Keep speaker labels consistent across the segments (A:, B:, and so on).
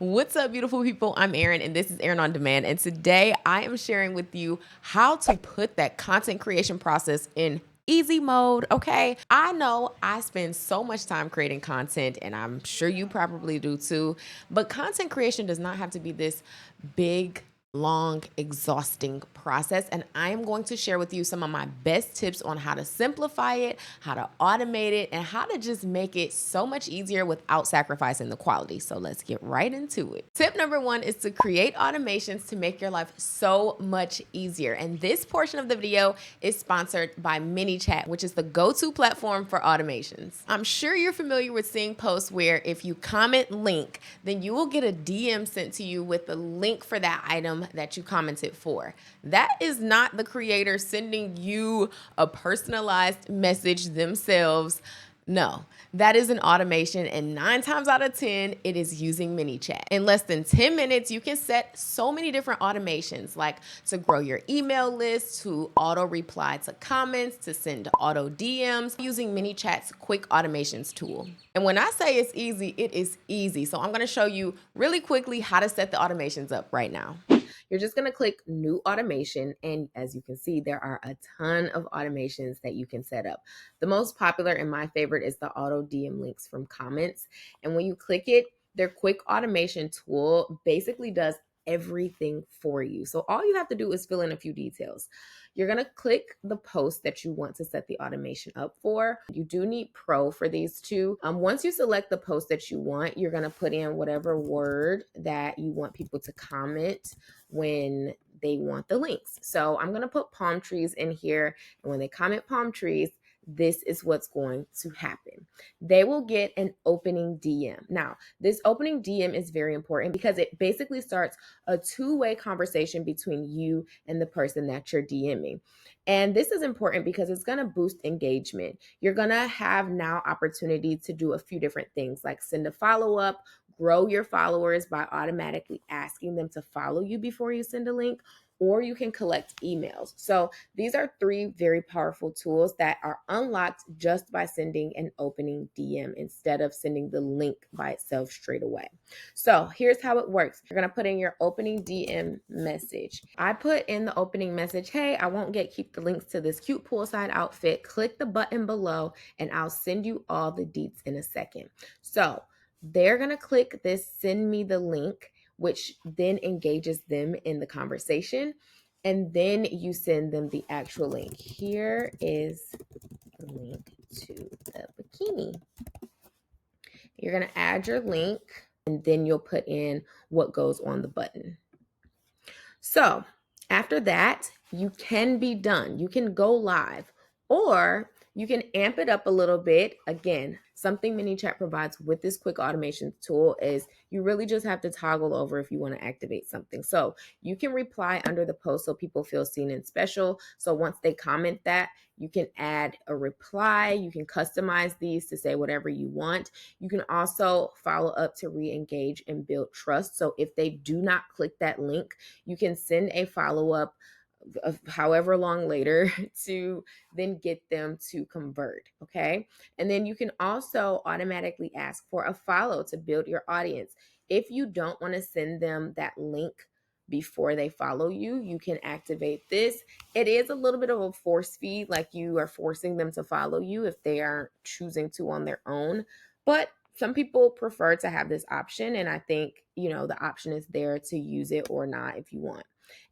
A: What's up, beautiful people? I'm Erin, and this is Erin on Demand. And today I am sharing with you how to put that content creation process in easy mode, okay? I know I spend so much time creating content, and I'm sure you probably do too. But content creation does not have to be this big, long, exhausting process. And I am going to share with you some of my best tips on how to simplify it, how to automate it, and how to just make it so much easier without sacrificing the quality. So let's get right into it. Tip number one is to create automations to make your life so much easier. And this portion of the video is sponsored by ManyChat, which is the go-to platform for automations. I'm sure you're familiar with seeing posts where if you comment link, then you will get a DM sent to you with the link for that item that you commented for. That is not the creator sending you a personalized message themselves. No, that is an automation, and 9 times out of 10, it is using ManyChat. In less than 10 minutes, you can set so many different automations, like to grow your email list, to auto reply to comments, to send auto DMs, using ManyChat's quick automations tool. And when I say it's easy, it is easy. So I'm gonna show you really quickly how to set the automations up right now. You're just going to click new automation. And as you can see, there are a ton of automations that you can set up. The most popular and my favorite is the auto DM links from comments. And when you click it, their quick automation tool basically does everything for you. So all you have to do is fill in a few details. You're going to click the post that you want to set the automation up for. You do need Pro for these two. Once you select the post that you want, you're going to put in whatever word that you want people to comment when they want the links. So I'm going to put palm trees in here. And when they comment palm trees, this is what's going to happen. They will get an opening DM. Now, this opening DM is very important because it basically starts a two-way conversation between you and the person that you're DMing. And this is important because it's going to boost engagement. You're going to have now opportunity to do a few different things like send a follow-up, grow your followers by automatically asking them to follow you before you send a link, or you can collect emails. So these are 3 very powerful tools that are unlocked just by sending an opening DM instead of sending the link by itself straight away. So here's how it works. You're gonna put in your opening DM message. I put in the opening message, hey, I won't keep the links to this cute poolside outfit. Click the button below and I'll send you all the deets in a second. So they're gonna click this send me the link, which then engages them in the conversation. And then you send them the actual link. Here is the link to the bikini. You're going to add your link, and then you'll put in what goes on the button. So after that, you can be done. You can go live, or you can amp it up a little bit. Again, something ManyChat provides with this quick automation tool is you really just have to toggle over if you want to activate something. So you can reply under the post so people feel seen and special. So once they comment that, you can add a reply. You can customize these to say whatever you want. You can also follow up to re-engage and build trust. So if they do not click that link, you can send a follow-up of however long later to then get them to convert. Okay. And then you can also automatically ask for a follow to build your audience. If you don't want to send them that link before they follow you, you can activate this. It is a little bit of a force feed, like you are forcing them to follow you if they aren't choosing to on their own. But some people prefer to have this option. And I think, the option is there to use it or not if you want.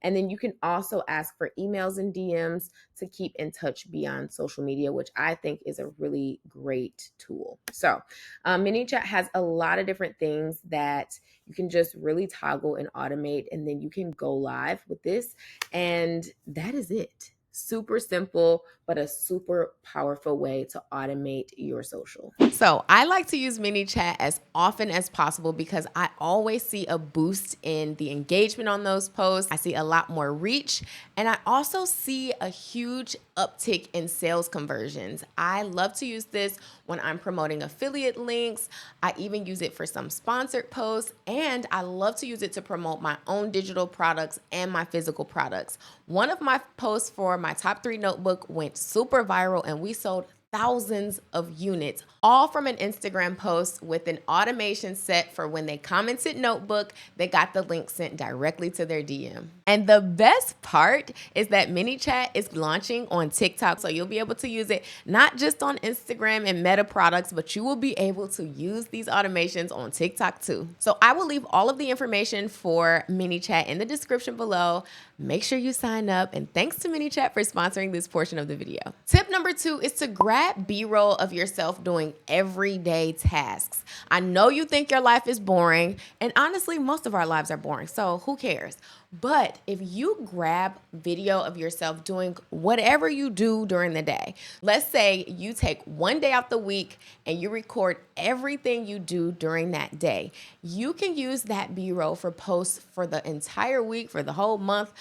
A: And then you can also ask for emails and DMs to keep in touch beyond social media, which I think is a really great tool. So ManyChat has a lot of different things that you can just really toggle and automate, and then you can go live with this. And that is it. Super simple, but a super powerful way to automate your social. So I like to use ManyChat as often as possible because I always see a boost in the engagement on those posts. I see a lot more reach, and I also see a huge uptick in sales conversions. I love to use this when I'm promoting affiliate links. I even use it for some sponsored posts, and I love to use it to promote my own digital products and my physical products. One of my posts for my top 3 notebook went super viral, and we sold thousands of units, all from an Instagram post with an automation set for when they commented notebook, they got the link sent directly to their DM. And the best part is that ManyChat is launching on TikTok, so you'll be able to use it not just on Instagram and Meta products, but you will be able to use these automations on TikTok too. So I will leave all of the information for ManyChat in the description below. Make sure you sign up, and thanks to ManyChat for sponsoring this portion of the video. Tip number 2 is to grab B-roll of yourself doing everyday tasks. I know you think your life is boring, and honestly, most of our lives are boring, so who cares? But if you grab video of yourself doing whatever you do during the day, let's say you take one day out the week and you record everything you do during that day, you can use that B-roll for posts for the entire week, for the whole month,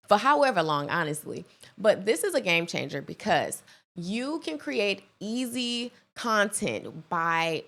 A: for however long, honestly. But this is a game changer because you can create easy content by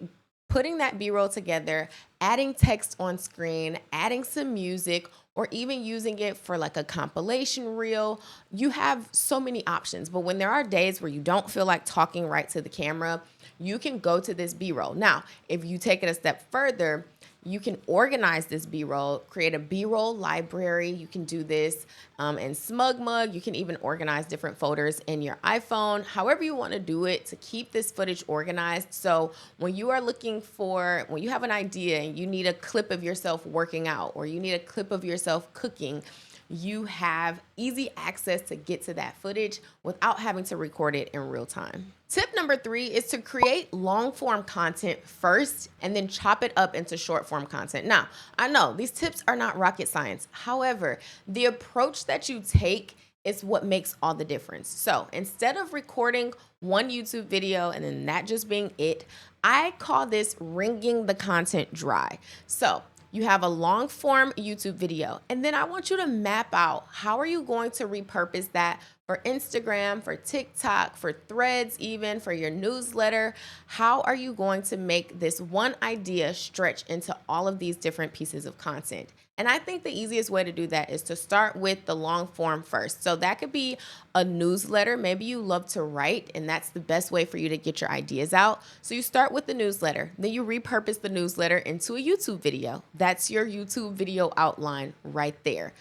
A: putting that B-roll together, adding text on screen, adding some music, or even using it for like a compilation reel. You have so many options, but when there are days where you don't feel like talking right to the camera, you can go to this B-roll. Now, if you take it a step further, you can organize this B-roll, create a B-roll library. You can do this in SmugMug. You can even organize different folders in your iPhone, however you want to do it to keep this footage organized. So when you are when you have an idea and you need a clip of yourself working out, or you need a clip of yourself cooking, you have easy access to get to that footage without having to record it in real time. Tip number 3 is to create long form content first and then chop it up into short form content. Now, I know these tips are not rocket science. However, the approach that you take is what makes all the difference. So instead of recording one YouTube video and then that just being it, I call this wringing the content dry. So you have a long form YouTube video, and then I want you to map out how are you going to repurpose that for Instagram, for TikTok, for Threads, even for your newsletter. How are you going to make this one idea stretch into all of these different pieces of content? And I think the easiest way to do that is to start with the long form first. So that could be a newsletter. Maybe you love to write, and that's the best way for you to get your ideas out. So you start with the newsletter, then you repurpose the newsletter into a YouTube video. That's your YouTube video outline right there.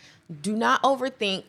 A: Do not overthink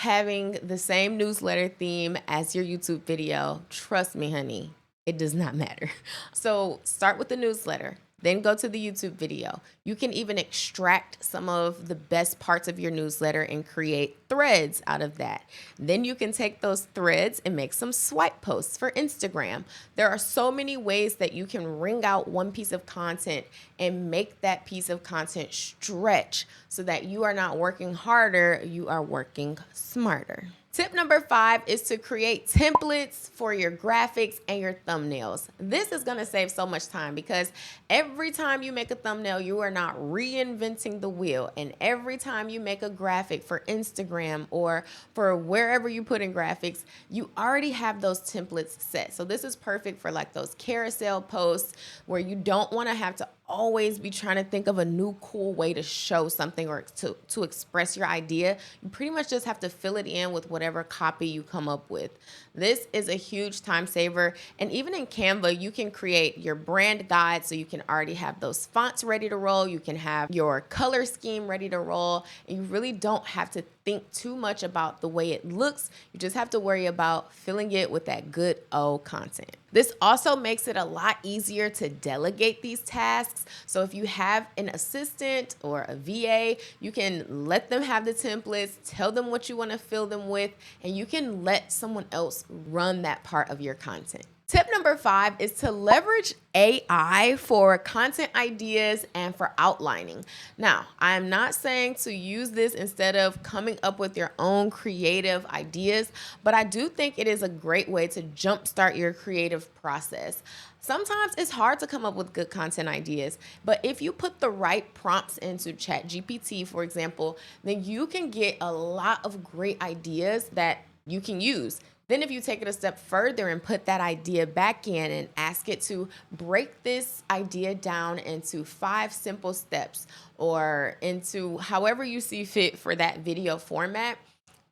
A: having the same newsletter theme as your YouTube video. Trust me, honey, it does not matter. So start with the newsletter. Then go to the YouTube video. You can even extract some of the best parts of your newsletter and create threads out of that. Then you can take those threads and make some swipe posts for Instagram. There are so many ways that you can wring out one piece of content and make that piece of content stretch so that you are not working harder, you are working smarter. Tip number 5 is to create templates for your graphics and your thumbnails. This is going to save so much time because every time you make a thumbnail, you are not reinventing the wheel. And every time you make a graphic for Instagram or for wherever you put in graphics, you already have those templates set. So this is perfect for like those carousel posts where you don't want to have to always be trying to think of a new cool way to show something or to express your idea. You pretty much just have to fill it in with whatever copy you come up with. This is a huge time saver. And even in Canva, you can create your brand guide so you can already have those fonts ready to roll. You can have your color scheme ready to roll. And you really don't have to think too much about the way it looks. You just have to worry about filling it with that good old content. This also makes it a lot easier to delegate these tasks. So if you have an assistant or a VA, you can let them have the templates, tell them what you want to fill them with, and you can let someone else run that part of your content. Tip number 5 is to leverage AI for content ideas and for outlining. Now, I'm not saying to use this instead of coming up with your own creative ideas, but I do think it is a great way to jumpstart your creative process. Sometimes it's hard to come up with good content ideas, but if you put the right prompts into ChatGPT, for example, then you can get a lot of great ideas that you can use. Then if you take it a step further and put that idea back in and ask it to break this idea down into 5 simple steps or into however you see fit for that video format,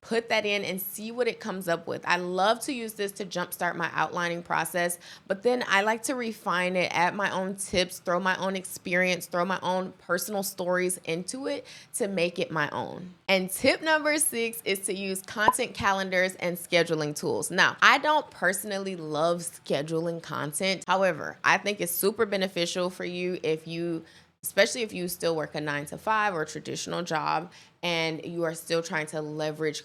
A: put that in and see what it comes up with. I love to use this to jumpstart my outlining process, but then I like to refine it, add my own tips, throw my own experience, throw my own personal stories into it to make it my own. And tip number 6 is to use content calendars and scheduling tools. Now, I don't personally love scheduling content. However, I think it's super beneficial for you especially if you still work a 9 to 5 or a traditional job and you are still trying to leverage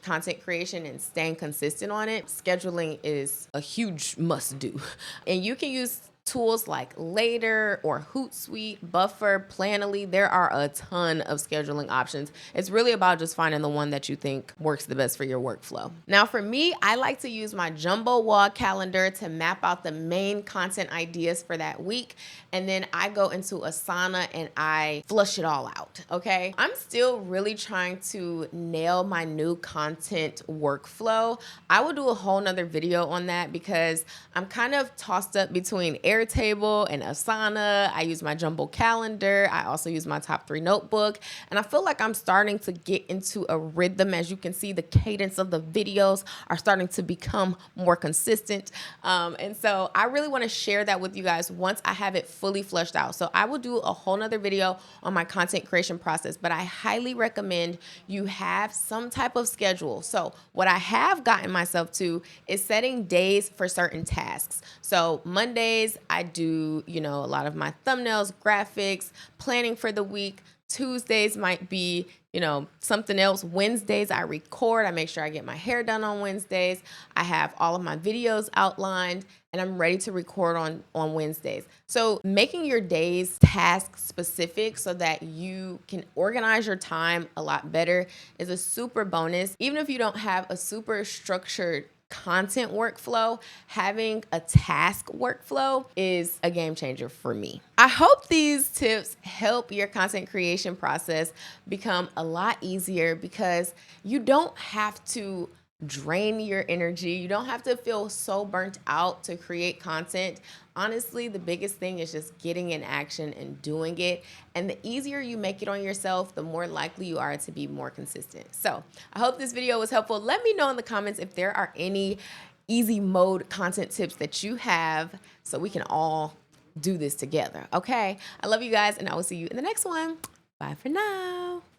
A: content creation and staying consistent on it. Scheduling is a huge must do. And you can use tools like Later or Hootsuite, Buffer, Planoly. There are a ton of scheduling options. It's really about just finding the one that you think works the best for your workflow. Now, for me, I like to use my jumbo wall calendar to map out the main content ideas for that week. And then I go into Asana and I flush it all out, okay? I'm still really trying to nail my new content workflow. I will do a whole nother video on that because I'm kind of tossed up between Airtable and Asana. I use my jumbo calendar. I also use my top 3 notebook. And I feel like I'm starting to get into a rhythm. As you can see, the cadence of the videos are starting to become more consistent. And so I really want to share that with you guys once I have it fully fleshed out. So I will do a whole nother video on my content creation process, but I highly recommend you have some type of schedule. So what I have gotten myself to is setting days for certain tasks. So Mondays, I do, a lot of my thumbnails, graphics, planning for the week. Tuesdays might be, something else. Wednesdays, I record. I make sure I get my hair done on Wednesdays. I have all of my videos outlined and I'm ready to record on Wednesdays. So making your days task specific so that you can organize your time a lot better is a super bonus. Even if you don't have a super structured content workflow, having a task workflow is a game changer for me. I hope these tips help your content creation process become a lot easier because you don't have to drain your energy. You don't have to feel so burnt out to create content. Honestly, the biggest thing is just getting in action and doing it. And the easier you make it on yourself, the more likely you are to be more consistent. So I hope this video was helpful. Let me know in the comments if there are any easy mode content tips that you have so we can all do this together. Okay. I love you guys and I will see you in the next one. Bye for now.